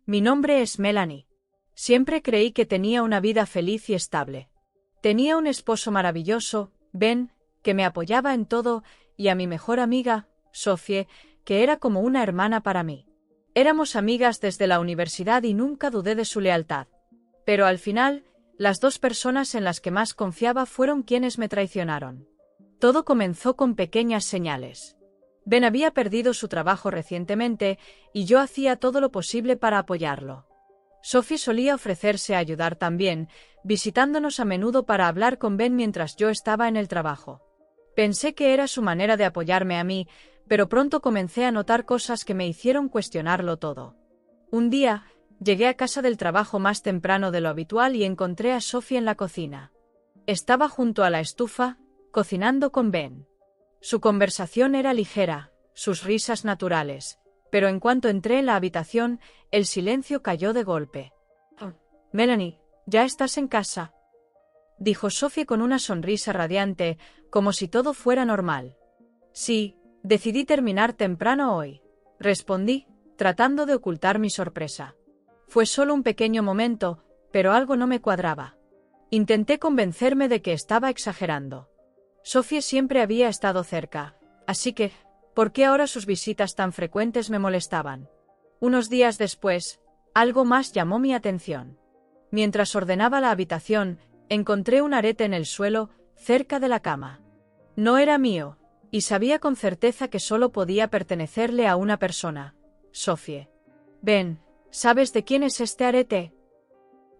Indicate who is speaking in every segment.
Speaker 1: Mi nombre es Melanie. Siempre creí que tenía una vida feliz y estable. Tenía un esposo maravilloso, Ben, que me apoyaba en todo, y a mi mejor amiga, Sophie, que era como una hermana para mí. Éramos amigas desde la universidad y nunca dudé de su lealtad. Pero al final, las dos personas en las que más confiaba fueron quienes me traicionaron. Todo comenzó con pequeñas señales. Ben había perdido su trabajo recientemente y yo hacía todo lo posible para apoyarlo. Sophie solía ofrecerse a ayudar también, visitándonos a menudo para hablar con Ben mientras yo estaba en el trabajo. Pensé que era su manera de apoyarme a mí, pero pronto comencé a notar cosas que me hicieron cuestionarlo todo. Un día, llegué a casa del trabajo más temprano de lo habitual y encontré a Sophie en la cocina. Estaba junto a la estufa, cocinando con Ben. Su conversación era ligera, sus risas naturales, pero en cuanto entré en la habitación, el silencio cayó de golpe. «Melanie, ¿ya estás en casa?», dijo Sophie con una sonrisa radiante, como si todo fuera normal. «Sí, decidí terminar temprano hoy», respondí, tratando de ocultar mi sorpresa. Fue solo un pequeño momento, pero algo no me cuadraba. Intenté convencerme de que estaba exagerando. Sophie siempre había estado cerca, así que, ¿por qué ahora sus visitas tan frecuentes me molestaban? Unos días después, algo más llamó mi atención. Mientras ordenaba la habitación, encontré un arete en el suelo, cerca de la cama. No era mío, y sabía con certeza que solo podía pertenecerle a una persona, Sophie. «Ben, ¿sabes de quién es este arete?»,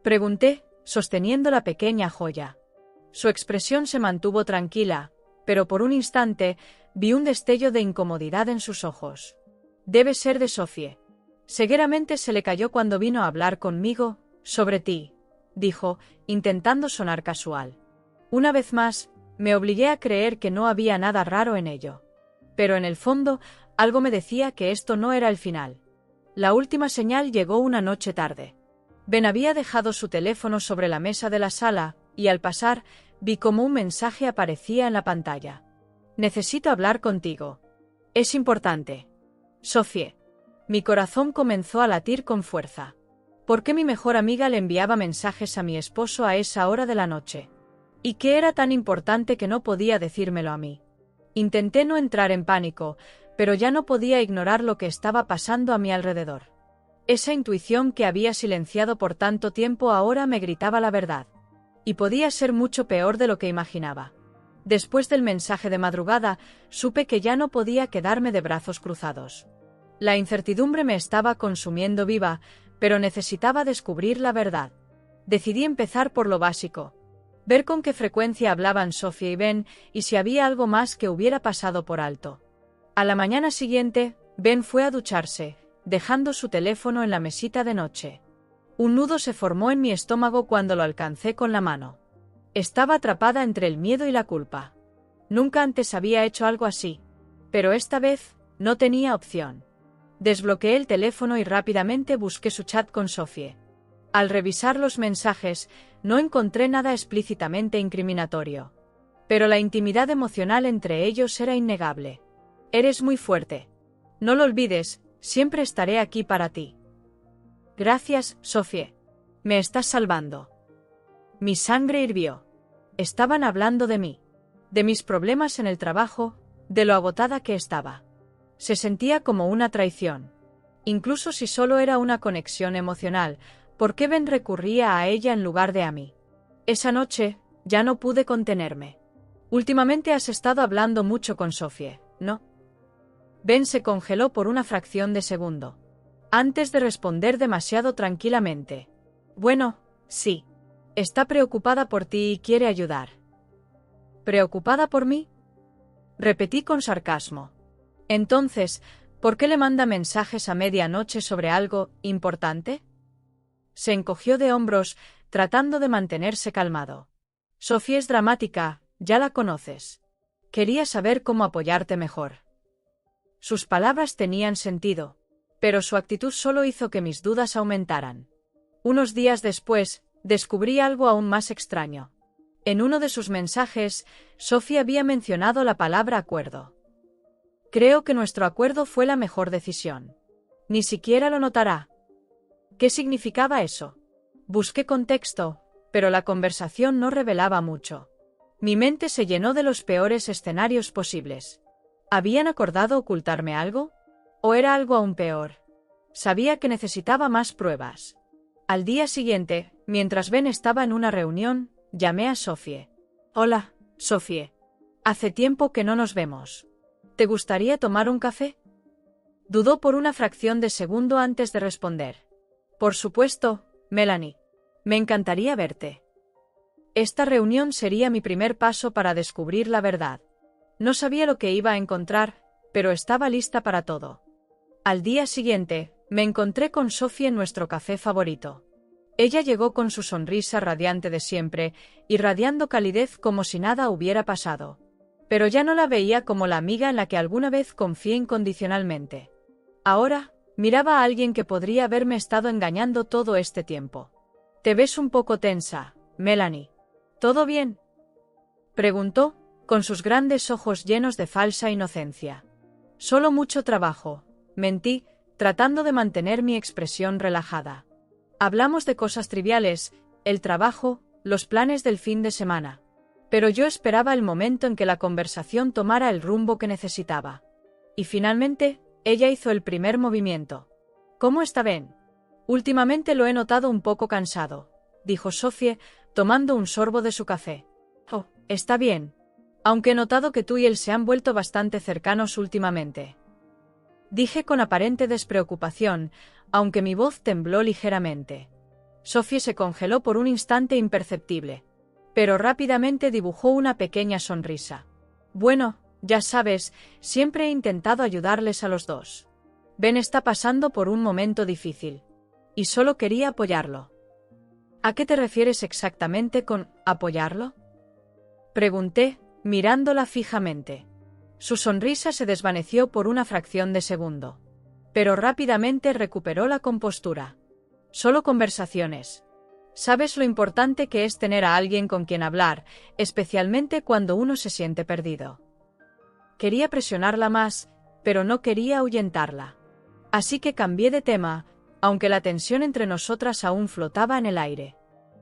Speaker 1: pregunté, sosteniendo la pequeña joya. Su expresión se mantuvo tranquila, pero por un instante vi un destello de incomodidad en sus ojos. «Debe ser de Sophie. Seguidamente se le cayó cuando vino a hablar conmigo sobre ti», dijo, intentando sonar casual. Una vez más, me obligué a creer que no había nada raro en ello. Pero en el fondo, algo me decía que esto no era el final. La última señal llegó una noche tarde. Ben había dejado su teléfono sobre la mesa de la sala, y al pasar, vi cómo un mensaje aparecía en la pantalla. «Necesito hablar contigo. Es importante. Sophie». Mi corazón comenzó a latir con fuerza. ¿Por qué mi mejor amiga le enviaba mensajes a mi esposo a esa hora de la noche? ¿Y qué era tan importante que no podía decírmelo a mí? Intenté no entrar en pánico, pero ya no podía ignorar lo que estaba pasando a mi alrededor. Esa intuición que había silenciado por tanto tiempo ahora me gritaba la verdad. Y podía ser mucho peor de lo que imaginaba. Después del mensaje de madrugada, supe que ya no podía quedarme de brazos cruzados. La incertidumbre me estaba consumiendo viva, pero necesitaba descubrir la verdad. Decidí empezar por lo básico. Ver con qué frecuencia hablaban Sophie y Ben y si había algo más que hubiera pasado por alto. A la mañana siguiente, Ben fue a ducharse, dejando su teléfono en la mesita de noche. Un nudo se formó en mi estómago cuando lo alcancé con la mano. Estaba atrapada entre el miedo y la culpa. Nunca antes había hecho algo así, pero esta vez no tenía opción. Desbloqueé el teléfono y rápidamente busqué su chat con Sophie. Al revisar los mensajes, no encontré nada explícitamente incriminatorio. Pero la intimidad emocional entre ellos era innegable. «Eres muy fuerte. No lo olvides, siempre estaré aquí para ti». «Gracias, Sophie. Me estás salvando». Mi sangre hirvió. Estaban hablando de mí, de mis problemas en el trabajo, de lo agotada que estaba. Se sentía como una traición. Incluso si solo era una conexión emocional, ¿por qué Ben recurría a ella en lugar de a mí? Esa noche, ya no pude contenerme. «Últimamente has estado hablando mucho con Sophie, ¿no?». Ben se congeló por una fracción de segundo. Antes de responder demasiado tranquilamente. «Bueno, sí. Está preocupada por ti y quiere ayudar». «¿Preocupada por mí?», repetí con sarcasmo. «Entonces, ¿por qué le manda mensajes a medianoche sobre algo importante?». Se encogió de hombros, tratando de mantenerse calmado. «Sophie es dramática, ya la conoces. Quería saber cómo apoyarte mejor». Sus palabras tenían sentido, pero su actitud solo hizo que mis dudas aumentaran. Unos días después, descubrí algo aún más extraño. En uno de sus mensajes, Sophie había mencionado la palabra acuerdo. «Creo que nuestro acuerdo fue la mejor decisión. Ni siquiera lo notará». ¿Qué significaba eso? Busqué contexto, pero la conversación no revelaba mucho. Mi mente se llenó de los peores escenarios posibles. ¿Habían acordado ocultarme algo? ¿O era algo aún peor? Sabía que necesitaba más pruebas. Al día siguiente, mientras Ben estaba en una reunión, llamé a Sophie. Hola, Sophie. Hace tiempo que no nos vemos. ¿Te gustaría tomar un café? Dudó por una fracción de segundo antes de responder. Por supuesto, Melanie. Me encantaría verte. Esta reunión sería mi primer paso para descubrir la verdad. No sabía lo que iba a encontrar, pero estaba lista para todo. Al día siguiente, me encontré con Sophie en nuestro café favorito. Ella llegó con su sonrisa radiante de siempre, irradiando calidez como si nada hubiera pasado. Pero ya no la veía como la amiga en la que alguna vez confié incondicionalmente. Ahora, miraba a alguien que podría haberme estado engañando todo este tiempo. «Te ves un poco tensa, Melanie. ¿Todo bien?», preguntó, con sus grandes ojos llenos de falsa inocencia. «Solo mucho trabajo», mentí, tratando de mantener mi expresión relajada. Hablamos de cosas triviales, el trabajo, los planes del fin de semana. Pero yo esperaba el momento en que la conversación tomara el rumbo que necesitaba. Y finalmente, ella hizo el primer movimiento. «¿Cómo está Ben?» «Últimamente lo he notado un poco cansado», dijo Sophie, tomando un sorbo de su café. «Oh, está bien. Aunque he notado que tú y él se han vuelto bastante cercanos últimamente», dije con aparente despreocupación, aunque mi voz tembló ligeramente. Sophie se congeló por un instante imperceptible, pero rápidamente dibujó una pequeña sonrisa. «Bueno, ya sabes, siempre he intentado ayudarles a los dos. Ben está pasando por un momento difícil. Y solo quería apoyarlo». «¿A qué te refieres exactamente con apoyarlo?», pregunté, mirándola fijamente. Su sonrisa se desvaneció por una fracción de segundo. Pero rápidamente recuperó la compostura. «Solo conversaciones. Sabes lo importante que es tener a alguien con quien hablar, especialmente cuando uno se siente perdido». Quería presionarla más, pero no quería ahuyentarla. Así que cambié de tema, aunque la tensión entre nosotras aún flotaba en el aire.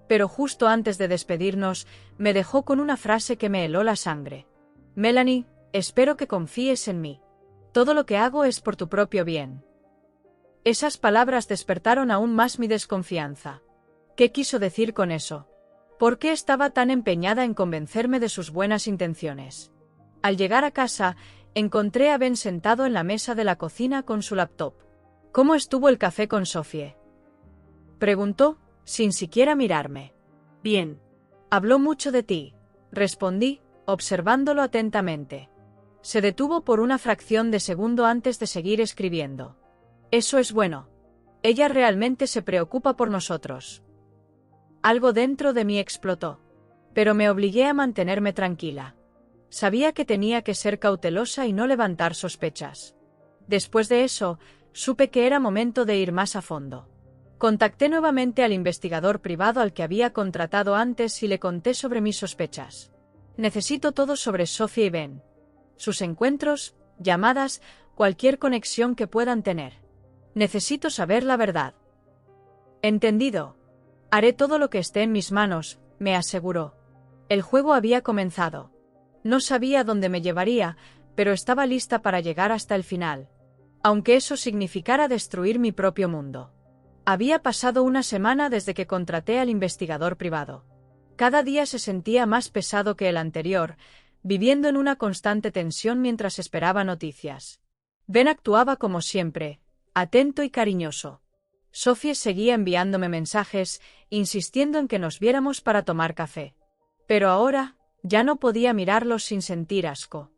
Speaker 1: Pero justo antes de despedirnos, me dejó con una frase que me heló la sangre. «Melanie, espero que confíes en mí. Todo lo que hago es por tu propio bien». Esas palabras despertaron aún más mi desconfianza. ¿Qué quiso decir con eso? ¿Por qué estaba tan empeñada en convencerme de sus buenas intenciones? Al llegar a casa, encontré a Ben sentado en la mesa de la cocina con su laptop. «¿Cómo estuvo el café con Sophie?», preguntó, sin siquiera mirarme. «Bien. Habló mucho de ti», respondí, observándolo atentamente. Se detuvo por una fracción de segundo antes de seguir escribiendo. «Eso es bueno. Ella realmente se preocupa por nosotros». Algo dentro de mí explotó. Pero me obligué a mantenerme tranquila. Sabía que tenía que ser cautelosa y no levantar sospechas. Después de eso, supe que era momento de ir más a fondo. Contacté nuevamente al investigador privado al que había contratado antes y le conté sobre mis sospechas. «Necesito todo sobre Sophie y Ben. Sus encuentros, llamadas, cualquier conexión que puedan tener. Necesito saber la verdad». «Entendido. Haré todo lo que esté en mis manos», me aseguró. El juego había comenzado. No sabía dónde me llevaría, pero estaba lista para llegar hasta el final. Aunque eso significara destruir mi propio mundo. Había pasado una semana desde que contraté al investigador privado. Cada día se sentía más pesado que el anterior, viviendo en una constante tensión mientras esperaba noticias. Ben actuaba como siempre, atento y cariñoso. Sophie seguía enviándome mensajes, insistiendo en que nos viéramos para tomar café. Pero ahora, ya no podía mirarlos sin sentir asco.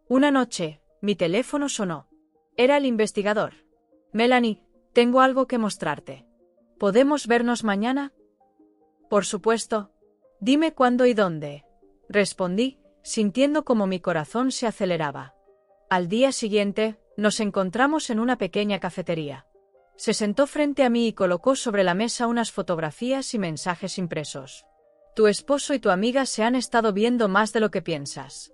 Speaker 1: Una noche, mi teléfono sonó. Era el investigador. «Melanie, tengo algo que mostrarte. ¿Podemos vernos mañana?» «Por supuesto. Dime cuándo y dónde», respondí, sintiendo como mi corazón se aceleraba. Al día siguiente, nos encontramos en una pequeña cafetería. Se sentó frente a mí y colocó sobre la mesa unas fotografías y mensajes impresos. «Tu esposo y tu amiga se han estado viendo más de lo que piensas».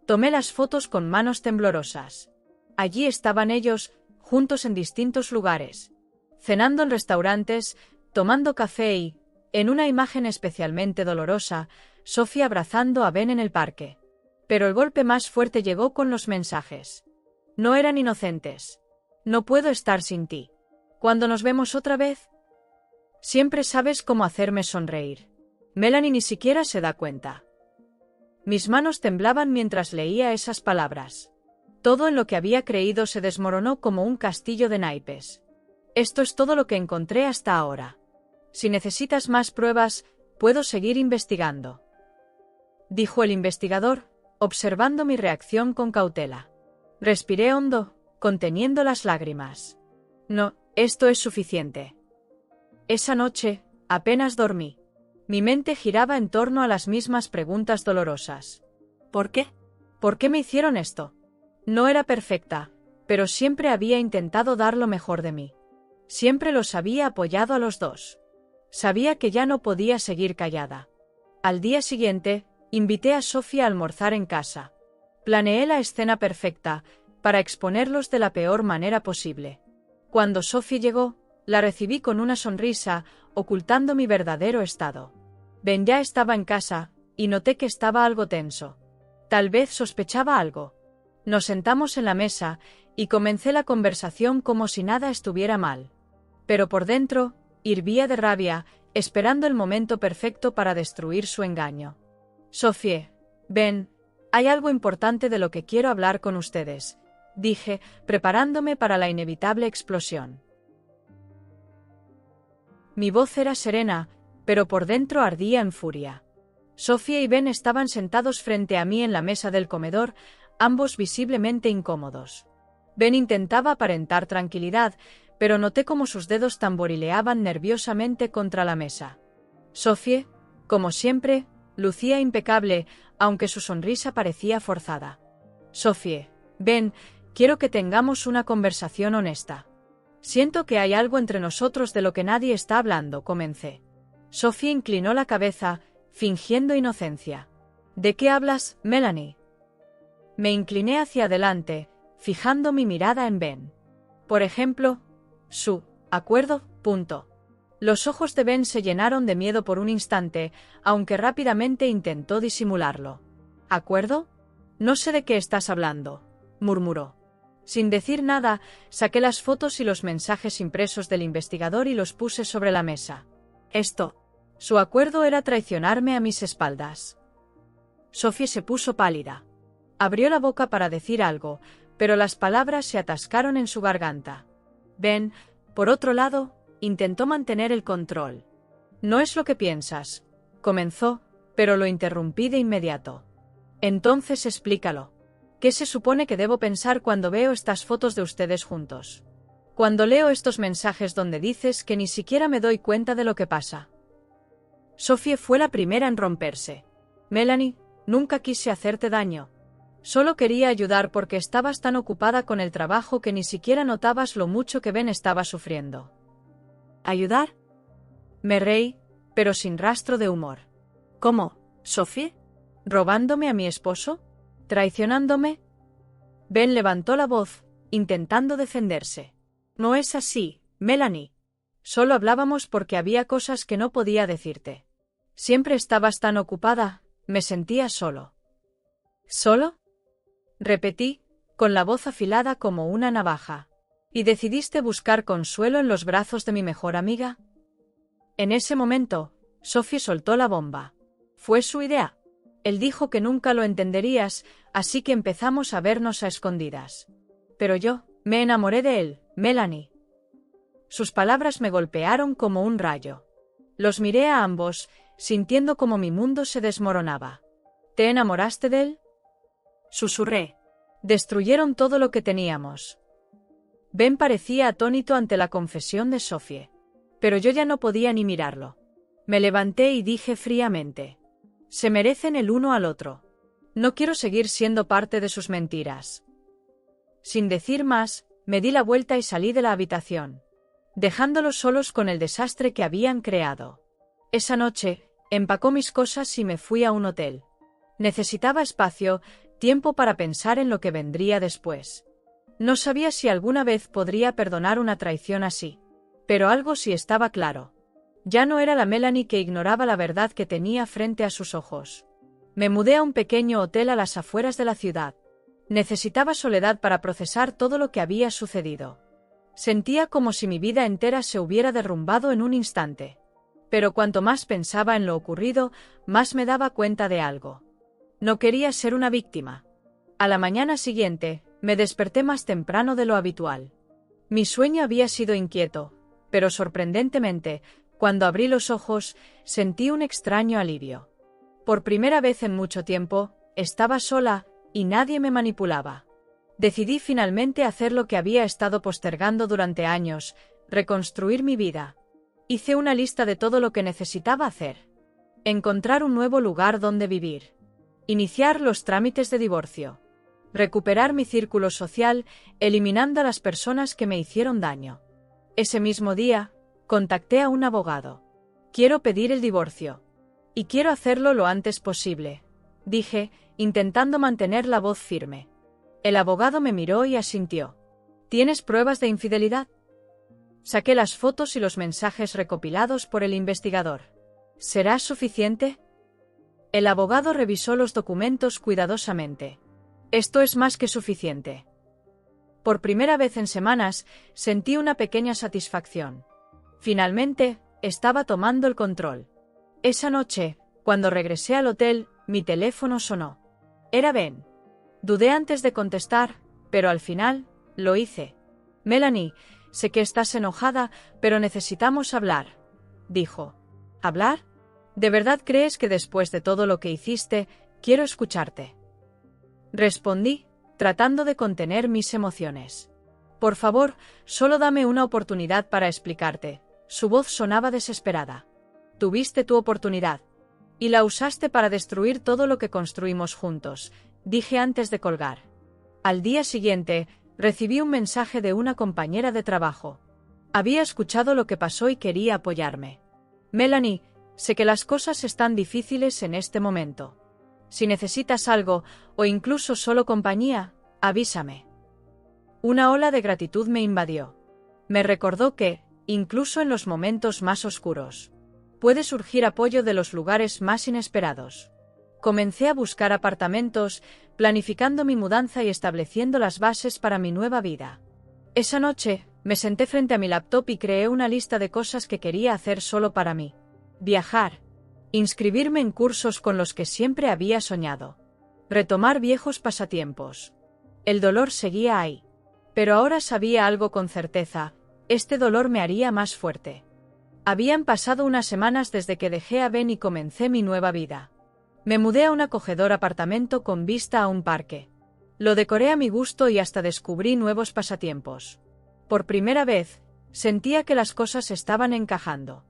Speaker 1: Tomé las fotos con manos temblorosas. Allí estaban ellos, juntos en distintos lugares. cenando en restaurantes, tomando café y, en una imagen especialmente dolorosa, Sophie abrazando a Ben en el parque. Pero el golpe más fuerte llegó con los mensajes. No eran inocentes. No puedo estar sin ti. ¿Cuándo nos vemos otra vez? Siempre sabes cómo hacerme sonreír. Melanie ni siquiera se da cuenta. Mis manos temblaban mientras leía esas palabras. Todo en lo que había creído se desmoronó como un castillo de naipes. Esto es todo lo que encontré hasta ahora. Si necesitas más pruebas, puedo seguir investigando, dijo el investigador, observando mi reacción con cautela. Respiré hondo, conteniendo las lágrimas. No, esto es suficiente. Esa noche, apenas dormí. Mi mente giraba en torno a las mismas preguntas dolorosas. ¿Por qué? ¿Por qué me hicieron esto? No era perfecta, pero siempre había intentado dar lo mejor de mí. Siempre los había apoyado a los dos. Sabía que ya no podía seguir callada. Al día siguiente, invité a Sophie a almorzar en casa. Planeé la escena perfecta, para exponerlos de la peor manera posible. Cuando Sophie llegó, la recibí con una sonrisa, ocultando mi verdadero estado. Ben ya estaba en casa, y noté que estaba algo tenso. Tal vez sospechaba algo. Nos sentamos en la mesa, y comencé la conversación como si nada estuviera mal. Pero por dentro, hirvía de rabia, esperando el momento perfecto para destruir su engaño. Sophie, Ben, hay algo importante de lo que quiero hablar con ustedes, dije, preparándome para la inevitable explosión. Mi voz era serena, pero por dentro ardía en furia. Sophie y Ben estaban sentados frente a mí en la mesa del comedor, ambos visiblemente incómodos. Ben intentaba aparentar tranquilidad, pero noté cómo sus dedos tamborileaban nerviosamente contra la mesa. Sophie, como siempre, lucía impecable, aunque su sonrisa parecía forzada. Sophie, Ben, quiero que tengamos una conversación honesta. Siento que hay algo entre nosotros de lo que nadie está hablando, comencé. Sophie inclinó la cabeza, fingiendo inocencia. ¿De qué hablas, Melanie? Me incliné hacia adelante, fijando mi mirada en Ben. Por ejemplo, su acuerdo. Los ojos de Ben se llenaron de miedo por un instante, aunque rápidamente intentó disimularlo. ¿Acuerdo? No sé de qué estás hablando, murmuró. Sin decir nada, saqué las fotos y los mensajes impresos del investigador y los puse sobre la mesa. Su acuerdo era traicionarme a mis espaldas. Sophie se puso pálida. Abrió la boca para decir algo, pero las palabras se atascaron en su garganta. Ben, por otro lado, intentó mantener el control. No es lo que piensas, comenzó, pero lo interrumpí de inmediato. Entonces explícalo. ¿Qué se supone que debo pensar cuando veo estas fotos de ustedes juntos? Cuando leo estos mensajes donde dices que ni siquiera me doy cuenta de lo que pasa. Sophie fue la primera en romperse. Melanie, nunca quise hacerte daño. Solo quería ayudar porque estabas tan ocupada con el trabajo que ni siquiera notabas lo mucho que Ben estaba sufriendo. ¿Ayudar? Me reí, pero sin rastro de humor. ¿Cómo, Sophie? ¿Robándome a mi esposo? ¿Traicionándome? Ben levantó la voz, intentando defenderse. No es así, Melanie. Solo hablábamos porque había cosas que no podía decirte. Siempre estabas tan ocupada, me sentía solo. ¿Solo? Repetí, con la voz afilada como una navaja. ¿Y decidiste buscar consuelo en los brazos de mi mejor amiga? En ese momento, Sophie soltó la bomba. Fue su idea. Él dijo que nunca lo entenderías, así que empezamos a vernos a escondidas. Pero yo, me enamoré de él, Melanie. Sus palabras me golpearon como un rayo. Los miré a ambos, sintiendo como mi mundo se desmoronaba. ¿Te enamoraste de él? Susurré. Destruyeron todo lo que teníamos. Ben parecía atónito ante la confesión de Sophie. Pero yo ya no podía ni mirarlo. Me levanté y dije fríamente. Se merecen el uno al otro. No quiero seguir siendo parte de sus mentiras. Sin decir más, me di la vuelta y salí de la habitación, dejándolos solos con el desastre que habían creado. Esa noche, empacó mis cosas y me fui a un hotel. Necesitaba espacio, tiempo para pensar en lo que vendría después. No sabía si alguna vez podría perdonar una traición así. Pero algo sí estaba claro. Ya no era la Melanie que ignoraba la verdad que tenía frente a sus ojos. Me mudé a un pequeño hotel a las afueras de la ciudad. Necesitaba soledad para procesar todo lo que había sucedido. Sentía como si mi vida entera se hubiera derrumbado en un instante. Pero cuanto más pensaba en lo ocurrido, más me daba cuenta de algo. No quería ser una víctima. A la mañana siguiente, me desperté más temprano de lo habitual. Mi sueño había sido inquieto, pero sorprendentemente, cuando abrí los ojos, sentí un extraño alivio. Por primera vez en mucho tiempo, estaba sola y nadie me manipulaba. Decidí finalmente hacer lo que había estado postergando durante años, reconstruir mi vida. Hice una lista de todo lo que necesitaba hacer. Encontrar un nuevo lugar donde vivir. Iniciar los trámites de divorcio. Recuperar mi círculo social, eliminando a las personas que me hicieron daño. Ese mismo día, contacté a un abogado. Quiero pedir el divorcio. Y quiero hacerlo lo antes posible, dije, intentando mantener la voz firme. El abogado me miró y asintió. ¿Tienes pruebas de infidelidad? Saqué las fotos y los mensajes recopilados por el investigador. ¿Será suficiente? El abogado revisó los documentos cuidadosamente. Esto es más que suficiente. Por primera vez en semanas, sentí una pequeña satisfacción. Finalmente, estaba tomando el control. Esa noche, cuando regresé al hotel, mi teléfono sonó. Era Ben. Dudé antes de contestar, pero al final, lo hice. Melanie, sé que estás enojada, pero necesitamos hablar, dijo. ¿Hablar? ¿De verdad crees que después de todo lo que hiciste, quiero escucharte? Respondí, tratando de contener mis emociones. Por favor, solo dame una oportunidad para explicarte. Su voz sonaba desesperada. Tuviste tu oportunidad. Y la usaste para destruir todo lo que construimos juntos, dije antes de colgar. Al día siguiente, recibí un mensaje de una compañera de trabajo. Había escuchado lo que pasó y quería apoyarme. Melanie, sé que las cosas están difíciles en este momento. Si necesitas algo, o incluso solo compañía, avísame. Una ola de gratitud me invadió. Me recordó que, incluso en los momentos más oscuros, puede surgir apoyo de los lugares más inesperados. Comencé a buscar apartamentos, planificando mi mudanza y estableciendo las bases para mi nueva vida. Esa noche, me senté frente a mi laptop y creé una lista de cosas que quería hacer solo para mí. Viajar. Inscribirme en cursos con los que siempre había soñado. Retomar viejos pasatiempos. El dolor seguía ahí. Pero ahora sabía algo con certeza, este dolor me haría más fuerte. Habían pasado unas semanas desde que dejé a Ben y comencé mi nueva vida. Me mudé a un acogedor apartamento con vista a un parque. Lo decoré a mi gusto y hasta descubrí nuevos pasatiempos. Por primera vez, sentía que las cosas estaban encajando.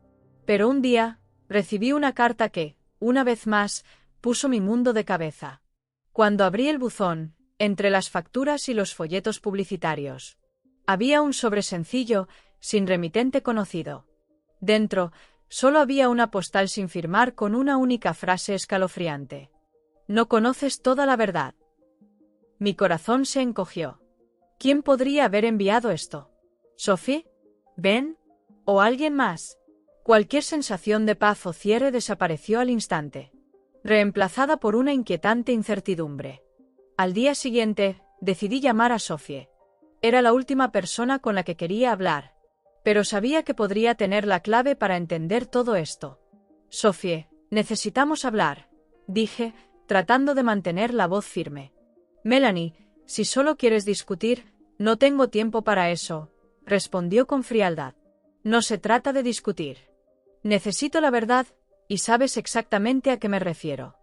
Speaker 1: Pero un día, recibí una carta que, una vez más, puso mi mundo de cabeza. Cuando abrí el buzón, entre las facturas y los folletos publicitarios, había un sobre sencillo, sin remitente conocido. Dentro, solo había una postal sin firmar con una única frase escalofriante. No conoces toda la verdad. Mi corazón se encogió. ¿Quién podría haber enviado esto? ¿Sophie? ¿Ben? ¿O alguien más? Cualquier sensación de paz o cierre desapareció al instante, reemplazada por una inquietante incertidumbre. Al día siguiente, decidí llamar a Sophie. Era la última persona con la que quería hablar, pero sabía que podría tener la clave para entender todo esto. Sophie, necesitamos hablar, dije, tratando de mantener la voz firme. Melanie, si solo quieres discutir, no tengo tiempo para eso, respondió con frialdad. No se trata de discutir. Necesito la verdad, y sabes exactamente a qué me refiero.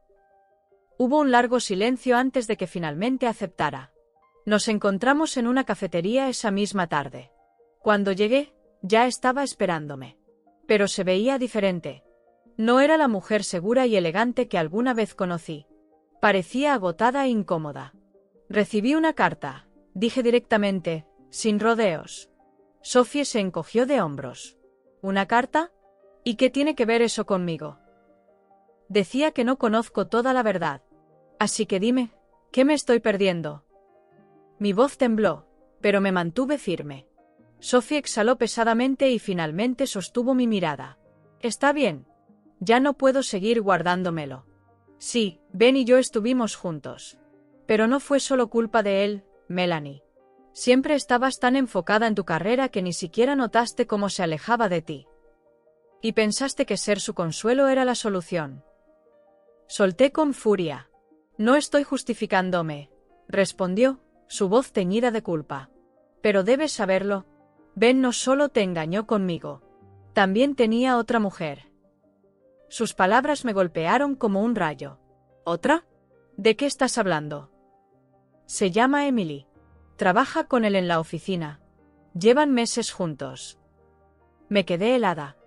Speaker 1: Hubo un largo silencio antes de que finalmente aceptara. Nos encontramos en una cafetería esa misma tarde. Cuando llegué, ya estaba esperándome. Pero se veía diferente. No era la mujer segura y elegante que alguna vez conocí. Parecía agotada e incómoda. Recibí una carta, dije directamente, sin rodeos. Sophie se encogió de hombros. ¿Una carta? ¿Y qué tiene que ver eso conmigo? Decía que no conozco toda la verdad. Así que dime, ¿qué me estoy perdiendo? Mi voz tembló, pero me mantuve firme. Sophie exhaló pesadamente y finalmente sostuvo mi mirada. Está bien. Ya no puedo seguir guardándomelo. Sí, Ben y yo estuvimos juntos. Pero no fue solo culpa de él, Melanie. Siempre estabas tan enfocada en tu carrera que ni siquiera notaste cómo se alejaba de ti. Y pensaste que ser su consuelo era la solución. Solté con furia. No estoy justificándome, respondió, su voz teñida de culpa. Pero debes saberlo. Ben no solo te engañó conmigo. También tenía otra mujer. Sus palabras me golpearon como un rayo. ¿Otra? ¿De qué estás hablando? Se llama Emily. Trabaja con él en la oficina. Llevan meses juntos. Me quedé helada.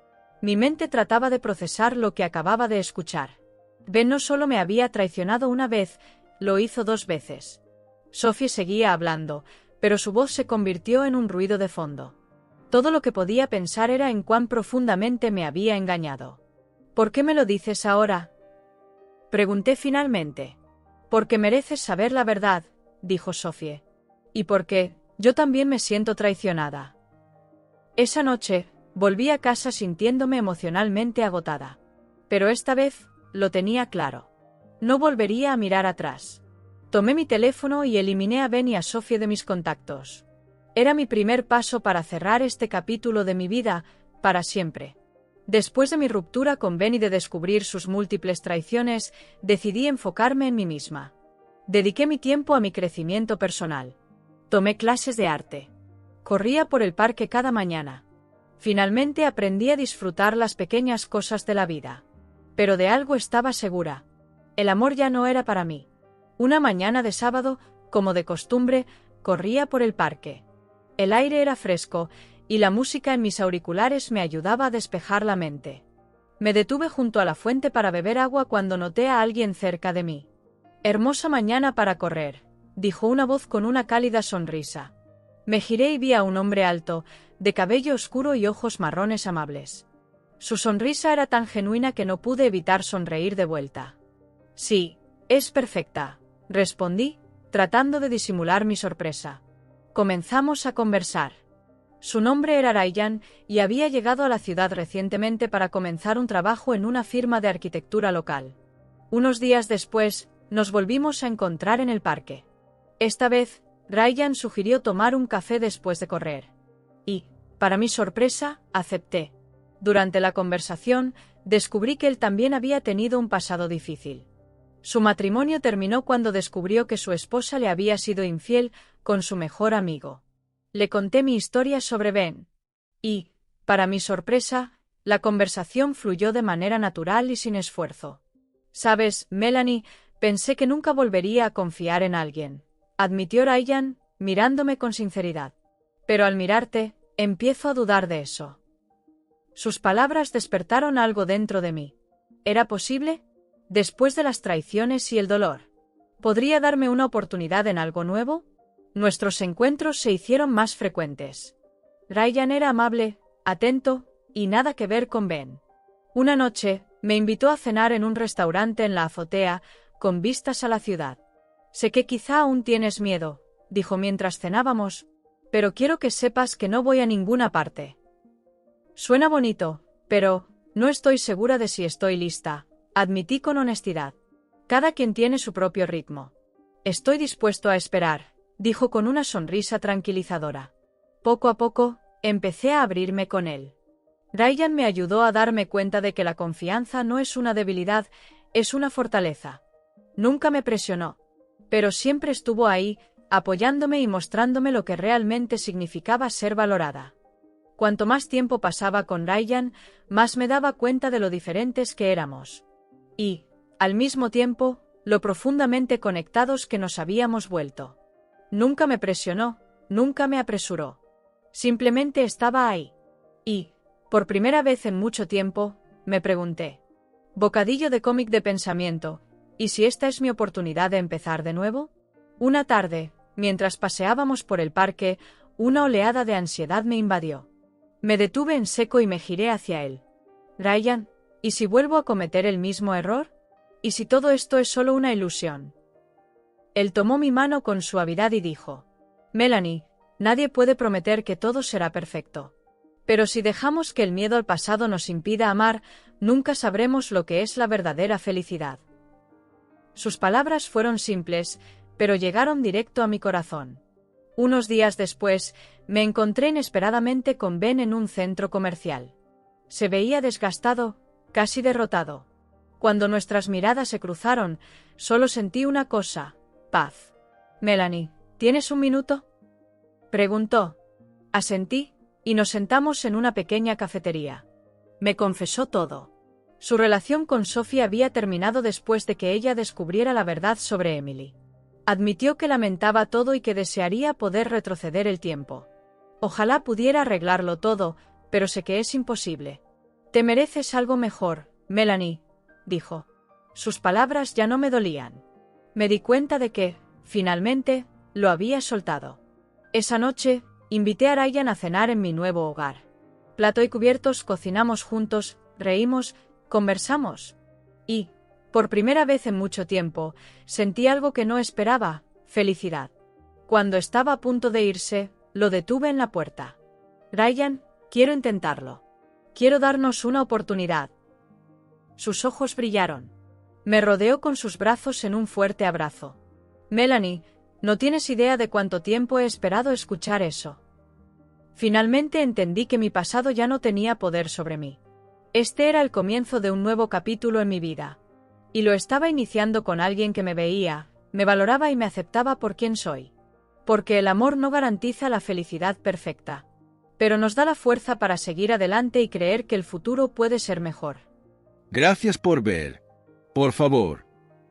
Speaker 1: Mi mente trataba de procesar lo que acababa de escuchar. Ben no solo me había traicionado una vez, lo hizo 2 veces. Sophie seguía hablando, pero su voz se convirtió en un ruido de fondo. Todo lo que podía pensar era en cuán profundamente me había engañado. ¿Por qué me lo dices ahora? Pregunté finalmente. Porque mereces saber la verdad, dijo Sophie. Y porque yo también me siento traicionada. Esa noche, volví a casa sintiéndome emocionalmente agotada. Pero esta vez, lo tenía claro. No volvería a mirar atrás. Tomé mi teléfono y eliminé a Ben y a Sophie de mis contactos. Era mi primer paso para cerrar este capítulo de mi vida, para siempre. Después de mi ruptura con Ben y de descubrir sus múltiples traiciones, decidí enfocarme en mí misma. Dediqué mi tiempo a mi crecimiento personal. Tomé clases de arte. Corría por el parque cada mañana. Finalmente aprendí a disfrutar las pequeñas cosas de la vida. Pero de algo estaba segura. El amor ya no era para mí. Una mañana de sábado, como de costumbre, corría por el parque. El aire era fresco, y la música en mis auriculares me ayudaba a despejar la mente. Me detuve junto a la fuente para beber agua cuando noté a alguien cerca de mí. «Hermosa mañana para correr», dijo una voz con una cálida sonrisa. Me giré y vi a un hombre alto, de cabello oscuro y ojos marrones amables. Su sonrisa era tan genuina que no pude evitar sonreír de vuelta. «Sí, es perfecta», respondí, tratando de disimular mi sorpresa. Comenzamos a conversar. Su nombre era Ryan y había llegado a la ciudad recientemente para comenzar un trabajo en una firma de arquitectura local. Unos días después, nos volvimos a encontrar en el parque. Esta vez, Ryan sugirió tomar un café después de correr. Y, para mi sorpresa, acepté. Durante la conversación, descubrí que él también había tenido un pasado difícil. Su matrimonio terminó cuando descubrió que su esposa le había sido infiel con su mejor amigo. Le conté mi historia sobre Ben. Y, para mi sorpresa, la conversación fluyó de manera natural y sin esfuerzo. «Sabes, Melanie, pensé que nunca volvería a confiar en alguien», admitió Ryan, mirándome con sinceridad. «Pero al mirarte, empiezo a dudar de eso». Sus palabras despertaron algo dentro de mí. ¿Era posible? Después de las traiciones y el dolor, ¿podría darme una oportunidad en algo nuevo? Nuestros encuentros se hicieron más frecuentes. Ryan era amable, atento, y nada que ver con Ben. Una noche, me invitó a cenar en un restaurante en la azotea, con vistas a la ciudad. «Sé que quizá aún tienes miedo», dijo mientras cenábamos, «pero quiero que sepas que no voy a ninguna parte». Suena bonito, pero no estoy segura de si estoy lista, admití con honestidad. Cada quien tiene su propio ritmo. Estoy dispuesto a esperar, dijo con una sonrisa tranquilizadora. Poco a poco, empecé a abrirme con él. Ryan me ayudó a darme cuenta de que la confianza no es una debilidad, es una fortaleza. Nunca me presionó, pero siempre estuvo ahí, apoyándome y mostrándome lo que realmente significaba ser valorada. Cuanto más tiempo pasaba con Ryan, más me daba cuenta de lo diferentes que éramos. Y, al mismo tiempo, lo profundamente conectados que nos habíamos vuelto. Nunca me presionó, nunca me apresuró. Simplemente estaba ahí. Y, por primera vez en mucho tiempo, me pregunté. Bocadillo de cómic de pensamiento, ¿y si esta es mi oportunidad de empezar de nuevo? Una tarde, mientras paseábamos por el parque, una oleada de ansiedad me invadió. Me detuve en seco y me giré hacia él. Ryan, ¿y si vuelvo a cometer el mismo error? ¿Y si todo esto es solo una ilusión? Él tomó mi mano con suavidad y dijo: Melanie, Nadie puede prometer que todo será perfecto. Pero si dejamos que el miedo al pasado nos impida amar, nunca sabremos lo que es la verdadera felicidad. Sus palabras fueron simples, pero llegaron directo a mi corazón. Unos días después, me encontré inesperadamente con Ben en un centro comercial. Se veía desgastado, casi derrotado. Cuando nuestras miradas se cruzaron, solo sentí una cosa: paz. «Melanie, ¿tienes un minuto?», preguntó. Asentí, y nos sentamos en una pequeña cafetería. Me confesó todo. Su relación con Sophie había terminado después de que ella descubriera la verdad sobre Emily. Admitió que lamentaba todo y que desearía poder retroceder el tiempo. Ojalá pudiera arreglarlo todo, pero sé que es imposible. «Te mereces algo mejor, Melanie», dijo. Sus palabras ya no me dolían. Me di cuenta de que, finalmente, lo había soltado. Esa noche, invité a Ryan a cenar en mi nuevo hogar. Plato y cubiertos, cocinamos juntos, reímos, conversamos. Y, por primera vez en mucho tiempo, sentí algo que no esperaba: felicidad. Cuando estaba a punto de irse, lo detuve en la puerta. «Ryan, quiero intentarlo. Quiero darnos una oportunidad». Sus ojos brillaron. Me rodeó con sus brazos en un fuerte abrazo. «Melanie, no tienes idea de cuánto tiempo he esperado escuchar eso». Finalmente entendí que mi pasado ya no tenía poder sobre mí. Este era el comienzo de un nuevo capítulo en mi vida. Y lo estaba iniciando con alguien que me veía, me valoraba y me aceptaba por quien soy. Porque el amor no garantiza la felicidad perfecta. Pero nos da la fuerza para seguir adelante y creer que el futuro puede ser mejor.
Speaker 2: Gracias por ver. Por favor,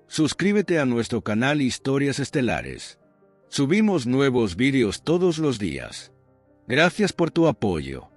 Speaker 2: suscríbete a nuestro canal Historias Estelares. Subimos nuevos vídeos todos los días. Gracias por tu apoyo.